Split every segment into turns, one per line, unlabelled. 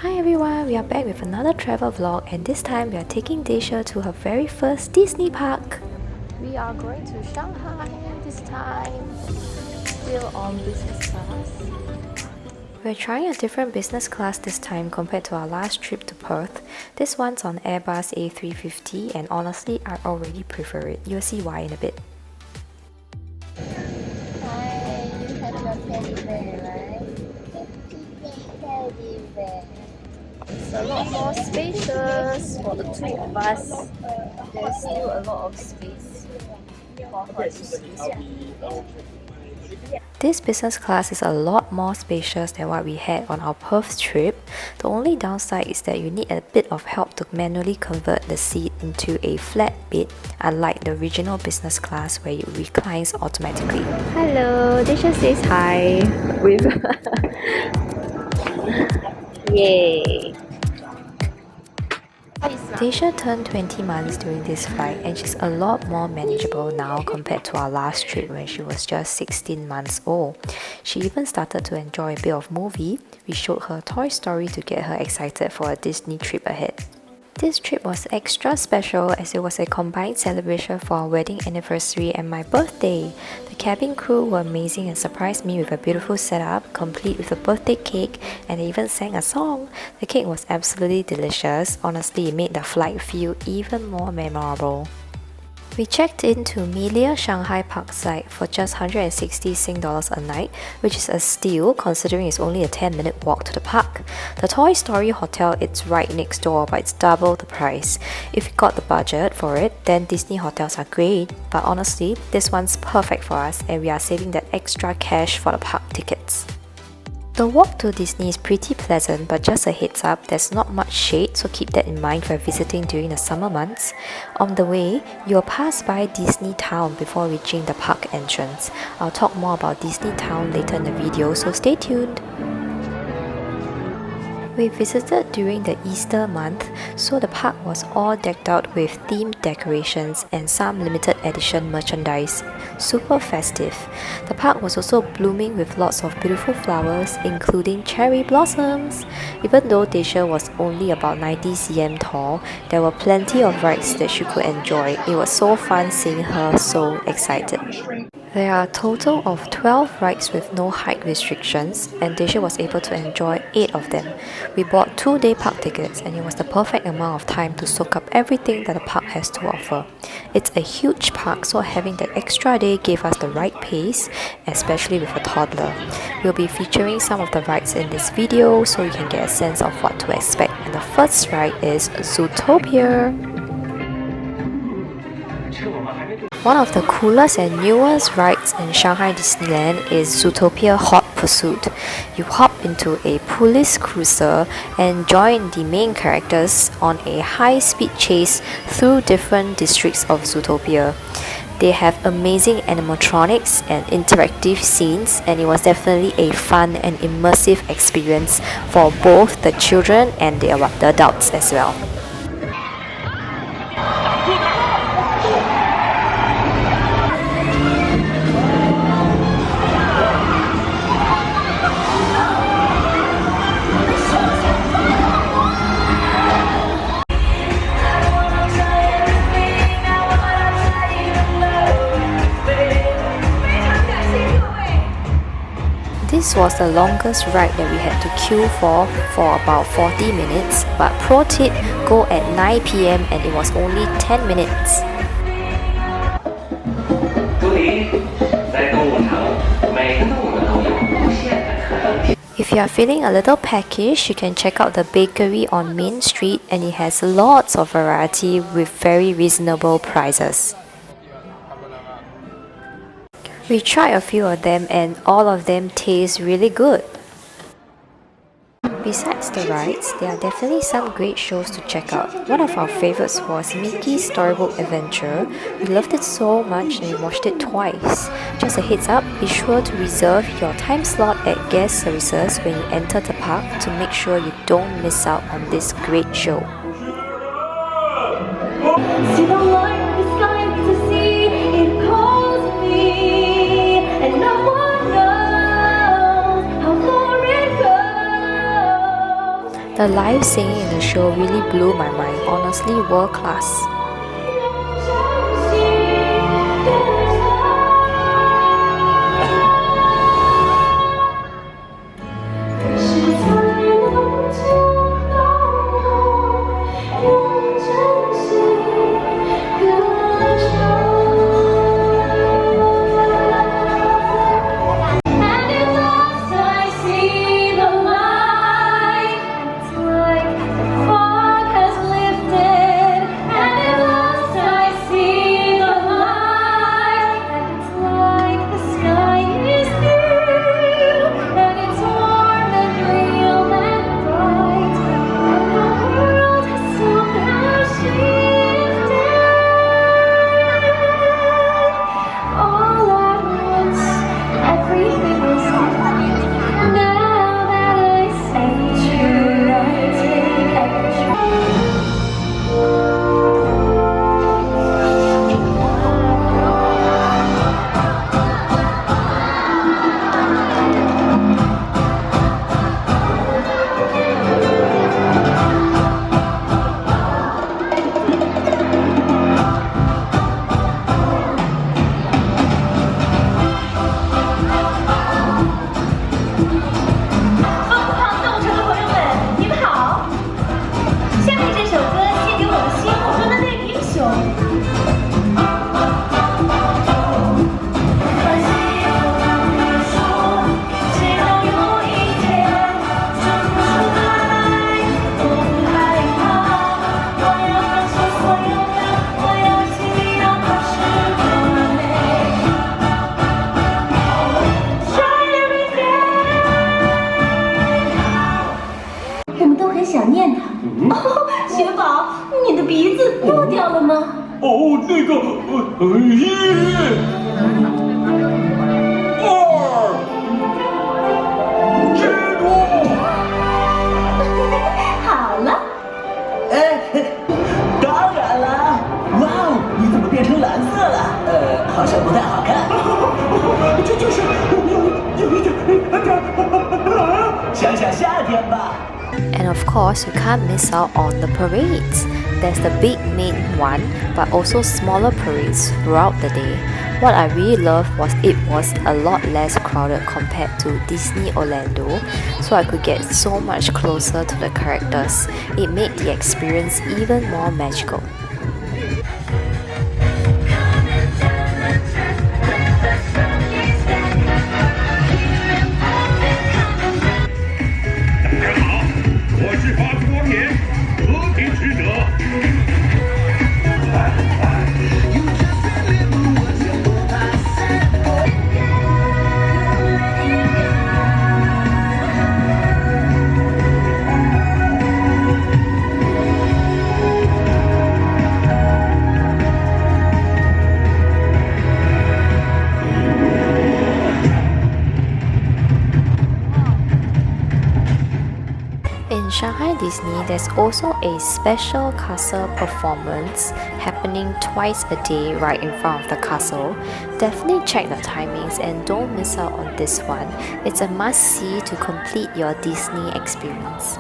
Hi everyone, we are back with another travel vlog and this time we are taking Daisha to her very first Disney park. We are going to Shanghai this time, still on business class. We're trying a different business class this time compared to our last trip to Perth. This one's on Airbus A350 and honestly I already prefer it. You'll see why in a bit.
Hi, you have your teddy bear, right? Teddy bear.
It's a lot more spacious for the two of us. There's still a lot of space for her to squeeze. This business class is a lot more spacious than what we had on our Perth trip. The only downside is that you need a bit of help to manually convert the seat into a flat bed, unlike the original business class where it reclines automatically. Hello, Disha says hi with yay! Daisha turned 20 months during this flight and she's a lot more manageable now compared to our last trip when she was just 16 months old. She even started to enjoy a bit of movie. We showed her Toy Story to get her excited for a Disney trip ahead. This trip was extra special as it was a combined celebration for our wedding anniversary and my birthday. The cabin crew were amazing and surprised me with a beautiful setup, complete with a birthday cake, and they even sang a song. The cake was absolutely delicious. Honestly, it made the flight feel even more memorable. We checked into Melia Shanghai Parkside for just 160 Sing dollars a night, which is a steal considering it's only a 10-minute walk to the park. The Toy Story Hotel is right next door, but it's double the price. If you got the budget for it, then Disney hotels are great, but honestly, this one's perfect for us and we are saving that extra cash for the park tickets. The walk to Disney is pretty pleasant, but just a heads up, there's not much shade, so keep that in mind for visiting during the summer months. On the way, you'll pass by Disney Town before reaching the park entrance. I'll talk more about Disney Town later in the video, so stay tuned. We visited during the Easter month, so the park was all decked out with themed decorations and some limited edition merchandise. Super festive. The park was also blooming with lots of beautiful flowers, including cherry blossoms. Even though Daisha was only about 90 cm tall, there were plenty of rides that she could enjoy. It was so fun seeing her so excited. There are a total of 12 rides with no height restrictions, and Daisha was able to enjoy 8 of them. We bought 2-day park tickets and it was the perfect amount of time to soak up everything that the park has to offer. It's a huge park, so having that extra day gave us the right pace, especially with a toddler. We'll be featuring some of the rides in this video so you can get a sense of what to expect. And the first ride is Zootopia. One of the coolest and newest rides in Shanghai Disneyland is Zootopia Hot Pursuit. You hop into a police cruiser and join the main characters on a high-speed chase through different districts of Zootopia. They have amazing animatronics and interactive scenes, and it was definitely a fun and immersive experience for both the children and the adults as well. This was the longest ride that we had to queue for about 40 minutes, but pro tip, go at 9 PM and it was only 10 minutes. If you are feeling a little peckish, you can check out the bakery on Main Street and it has lots of variety with very reasonable prices. We tried a few of them and all of them taste really good. Besides the rides, there are definitely some great shows to check out. One of our favorites was Mickey's Storybook Adventure. We loved it so much and we watched it twice. Just a heads up, be sure to reserve your time slot at guest services when you enter the park to make sure you don't miss out on this great show. See the light of the sky to see, it calls me, and no one knows how far it goes. The live singing in the show really blew my mind, honestly world class. And of course, you can't miss out on the parades. There's the big main one, but also smaller parades throughout the day. What I really loved was it was a lot less crowded compared to Disney Orlando, so I could get so much closer to the characters. It made the experience even more magical. In Shanghai Disney, there's also a special castle performance happening twice a day right in front of the castle. Definitely check the timings and don't miss out on this one. It's a must-see to complete your Disney experience.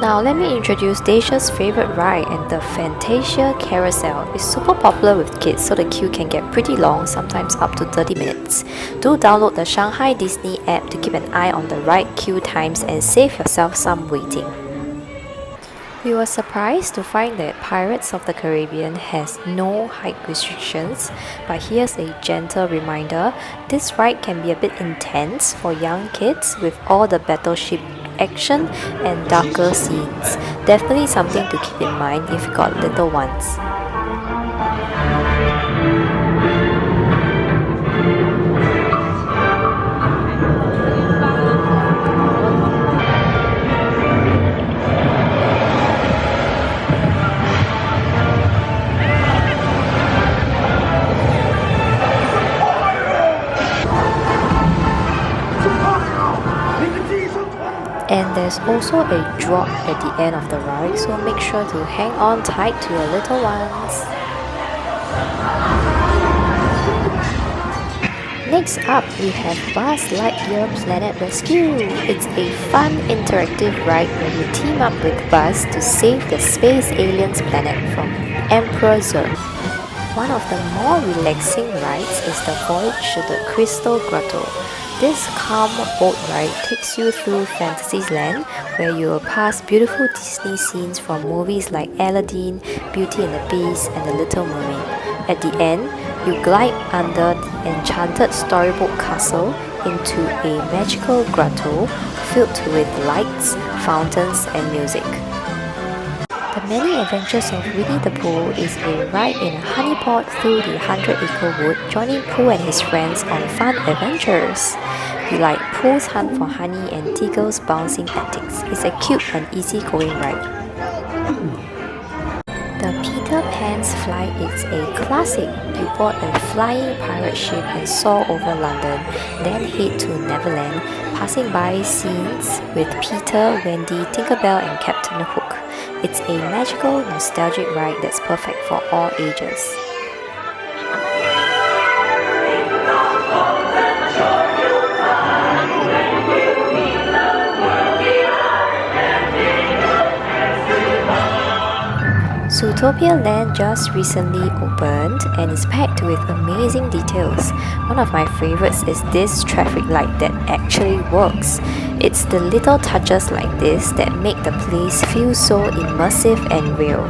Now let me introduce Dacia's favorite ride, and the Fantasia Carousel is super popular with kids, so the queue can get pretty long, sometimes up to 30 minutes. Do download the Shanghai Disney app to keep an eye on the right queue times and save yourself some waiting. We were surprised to find that Pirates of the Caribbean has no height restrictions, but here's a gentle reminder, this ride can be a bit intense for young kids with all the battleship action and darker scenes. Definitely something to keep in mind if you got little ones. And There's also a drop at the end of the ride, so make sure to hang on tight to your little ones. Next up, we have Buzz Lightyear Planet Rescue. It's a fun, interactive ride where you team up with Buzz to save the space aliens planet from Emperor Zurg. One of the more relaxing rides is the Voyage to the Crystal Grotto. This calm boat ride takes you through Fantasyland, where you will pass beautiful Disney scenes from movies like Aladdin, Beauty and the Beast, and The Little Mermaid. At the end, you glide under the enchanted storybook castle into a magical grotto filled with lights, fountains, and music. The Many Adventures of Winnie the Pooh is a ride in a honeypot through the 100-acre wood, joining Pooh and his friends on fun adventures. You like Pooh's hunt for honey and Tiggle's bouncing antics. It's a cute and easy-going ride. The Peter Pan's Flight is a classic. You board a flying pirate ship and soar over London, then head to Neverland, passing by scenes with Peter, Wendy, Tinkerbell and Captain Hook. It's a magical, nostalgic ride that's perfect for all ages. Zootopia Land just recently opened and is packed with amazing details. One of my favorites is this traffic light that actually works. It's the little touches like this that make the place feel so immersive and real.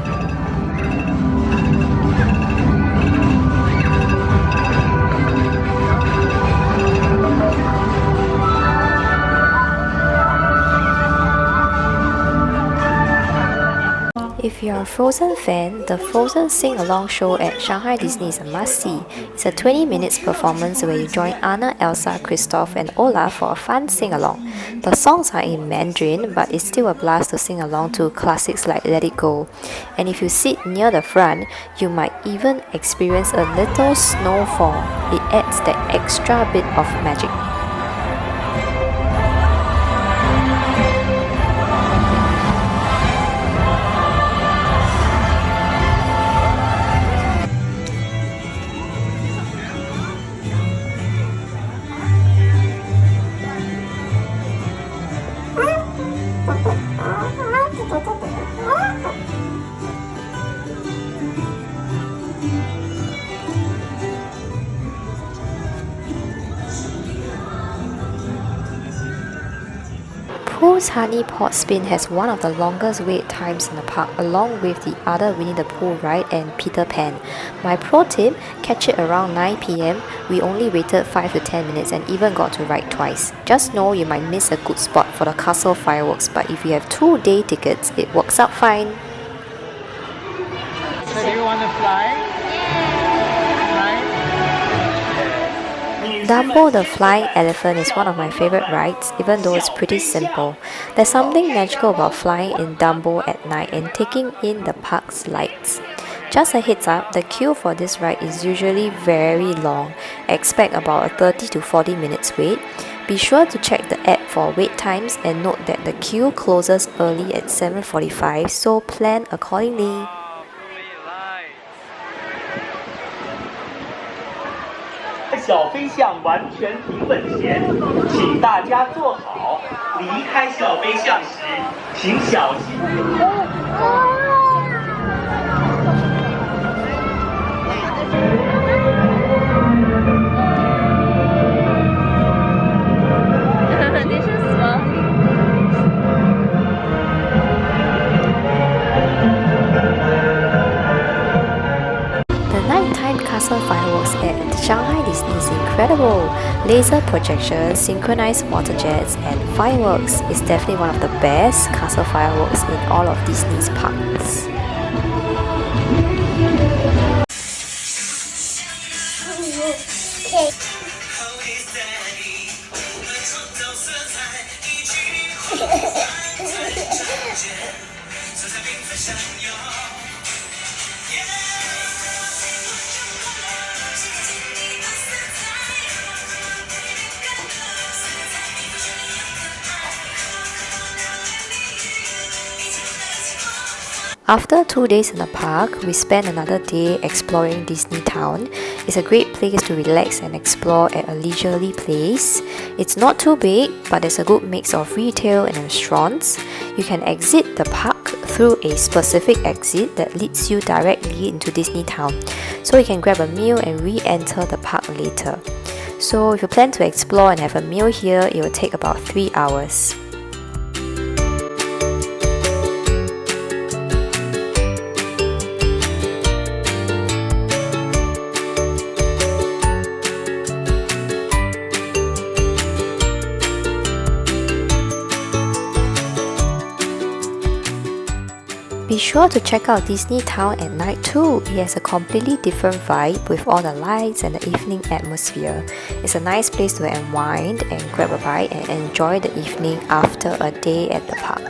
If you're a Frozen fan, the Frozen Sing-Along show at Shanghai Disney is a must-see. It's a 20 minutes performance where you join Anna, Elsa, Kristoff and Olaf for a fun sing-along. The songs are in Mandarin, but it's still a blast to sing along to classics like Let It Go. And if you sit near the front, you might even experience a little snowfall. It adds that extra bit of magic. Pooh's Honey Pot Spin has one of the longest wait times in the park, along with the other Winnie the Pooh ride and Peter Pan. My pro tip, catch it around 9 PM. We only waited 5 to 10 minutes and even got to ride twice. Just know you might miss a good spot for the castle fireworks, but if you have 2-day tickets, it works out fine.
So do you want to fly?
Dumbo the Flying Elephant is one of my favorite rides, even though it's pretty simple. There's something magical about flying in Dumbo at night and taking in the park's lights. Just a heads up, the queue for this ride is usually very long. Expect about a 30 to 40 minutes wait. Be sure to check the app for wait times and note that the queue closes early at 7:45, so plan accordingly.
小飞象完全平稳前，请大家坐好。离开小飞象时，请小心。
Castle fireworks at Shanghai Disney is incredible. Laser projections, synchronized water jets, and fireworks is definitely one of the best castle fireworks in all of Disney's parks. After 2 days in the park, we spent another day exploring Disney Town. It's a great place to relax and explore at a leisurely pace. It's not too big, but there's a good mix of retail and restaurants. You can exit the park through a specific exit that leads you directly into Disney Town, so you can grab a meal and re-enter the park later. So if you plan to explore and have a meal here, it will take about 3 hours. Be sure to check out Disney Town at night too. It has a completely different vibe with all the lights and the evening atmosphere. It's a nice place to unwind and grab a bite and enjoy the evening after a day at the park.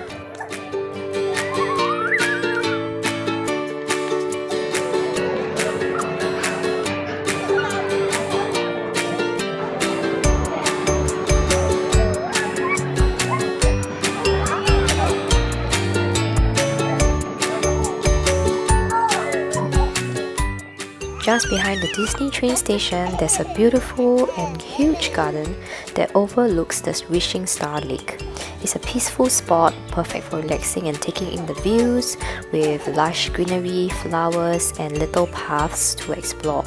Just behind the Disney train station, there's a beautiful and huge garden that overlooks the Wishing Star Lake. It's a peaceful spot, perfect for relaxing and taking in the views, with lush greenery, flowers, and little paths to explore.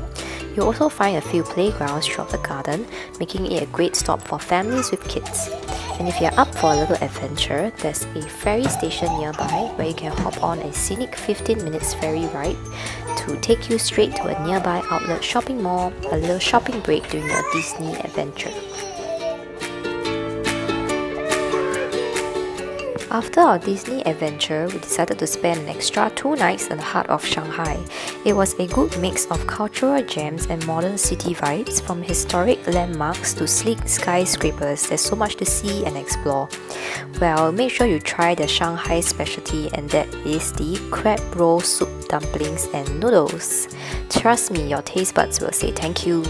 You'll also find a few playgrounds throughout the garden, making it a great stop for families with kids. And if you're up for a little adventure, there's a ferry station nearby where you can hop on a scenic 15 minutes ferry ride to take you straight to a nearby outlet shopping mall, a little shopping break during your Disney adventure. After our Disney adventure, we decided to spend an extra 2 nights in the heart of Shanghai. It was a good mix of cultural gems and modern city vibes, from historic landmarks to sleek skyscrapers. There's so much to see and explore. Well, make sure you try the Shanghai specialty, and that is the crab roll soup, dumplings and noodles. Trust me, your taste buds will say thank you.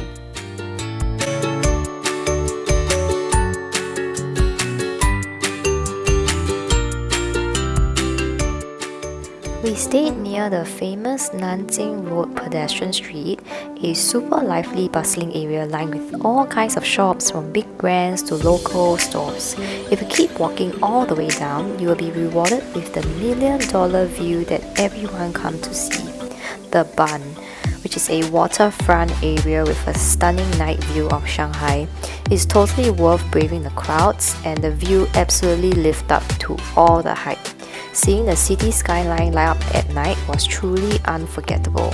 We stayed near the famous Nanjing Road pedestrian street, a super lively bustling area lined with all kinds of shops from big brands to local stores. If you keep walking all the way down, you will be rewarded with the million-dollar view that everyone comes to see, the Bund, which is a waterfront area with a stunning night view of Shanghai. It's totally worth braving the crowds, and the view absolutely lived up to all the hype. Seeing the city skyline light up at night was truly unforgettable.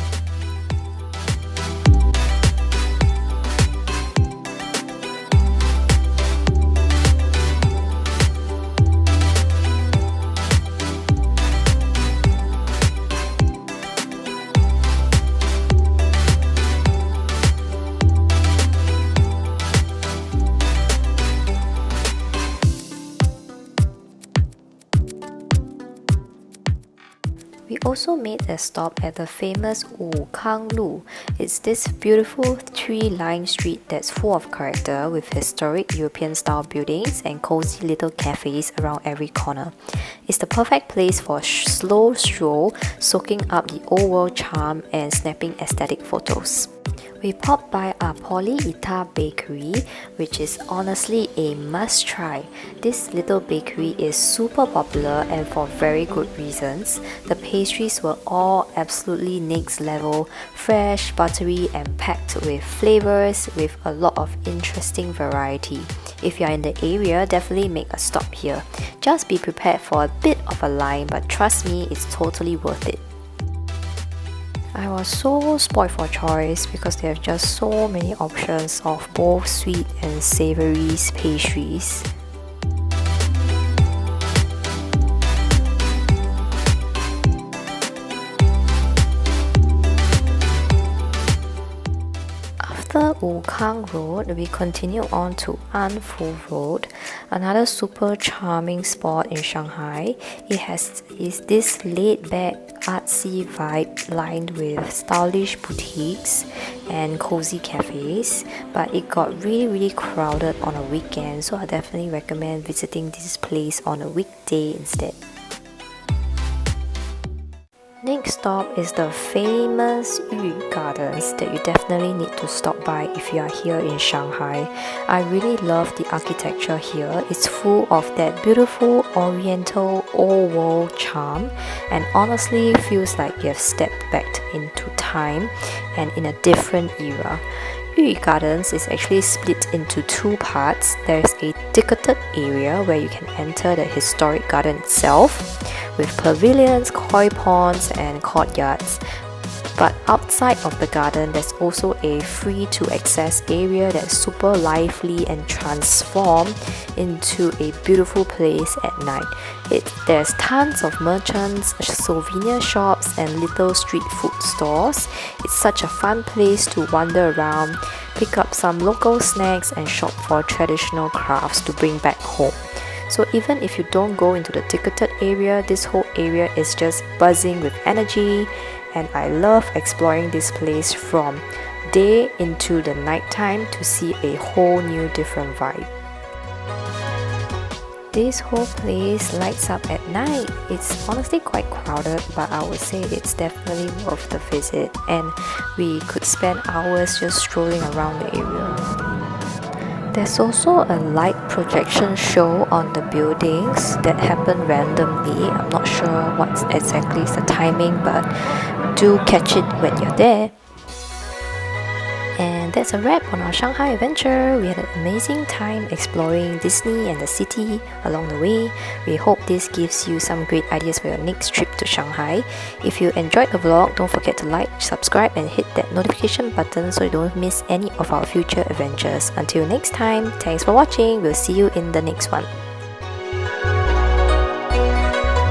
We also made a stop at the famous Lu. It's this beautiful tree-lined street that's full of character, with historic European-style buildings and cozy little cafes around every corner. It's the perfect place for a slow stroll, soaking up the old-world charm and snapping aesthetic photos. We popped by our Ita bakery, which is honestly a must-try. This little bakery is super popular and for very good reasons. The pastries were all absolutely next level, fresh, buttery and packed with flavors with a lot of interesting variety. If you're in the area, definitely make a stop here. Just be prepared for a bit of a line, but trust me, it's totally worth it. I was so spoiled for choice because they have just so many options of both sweet and savoury pastries. After Wukang Road, we continue on to Anfu Road, another super charming spot in Shanghai. Is this laid-back, artsy vibe lined with stylish boutiques and cozy cafes, but it got really crowded on a weekend, so I definitely recommend visiting this place on a weekday instead. Next stop is the famous Yu Gardens that you definitely need to stop by if you are here in Shanghai. I really love the architecture here. It's full of that beautiful oriental old world charm and honestly feels like you have stepped back into time and in a different era. Yu Gardens is actually split into two parts. There's a ticketed area where you can enter the historic garden itself with pavilions, koi ponds and courtyards. But outside of the garden, there's also a free to access area that's super lively and transformed into a beautiful place at night. There's tons of merchants, souvenir shops and little street food stores. It's such a fun place to wander around, pick up some local snacks and shop for traditional crafts to bring back home. So even if you don't go into the ticketed area, this whole area is just buzzing with energy, and I love exploring this place from day into the nighttime to see a whole new different vibe. This whole place lights up at night. It's honestly quite crowded, but I would say it's definitely worth the visit, and we could spend hours just strolling around the area. There's also a light projection show on the buildings that happen randomly. I'm not sure what exactly is the timing, but do catch it when you're there. And that's a wrap on our Shanghai adventure. We had an amazing time exploring Disney and the city along the way. We hope this gives you some great ideas for your next trip to Shanghai. If you enjoyed the vlog, don't forget to like, subscribe and hit that notification button so you don't miss any of our future adventures. Until next time, thanks for watching. We'll see you in the next one.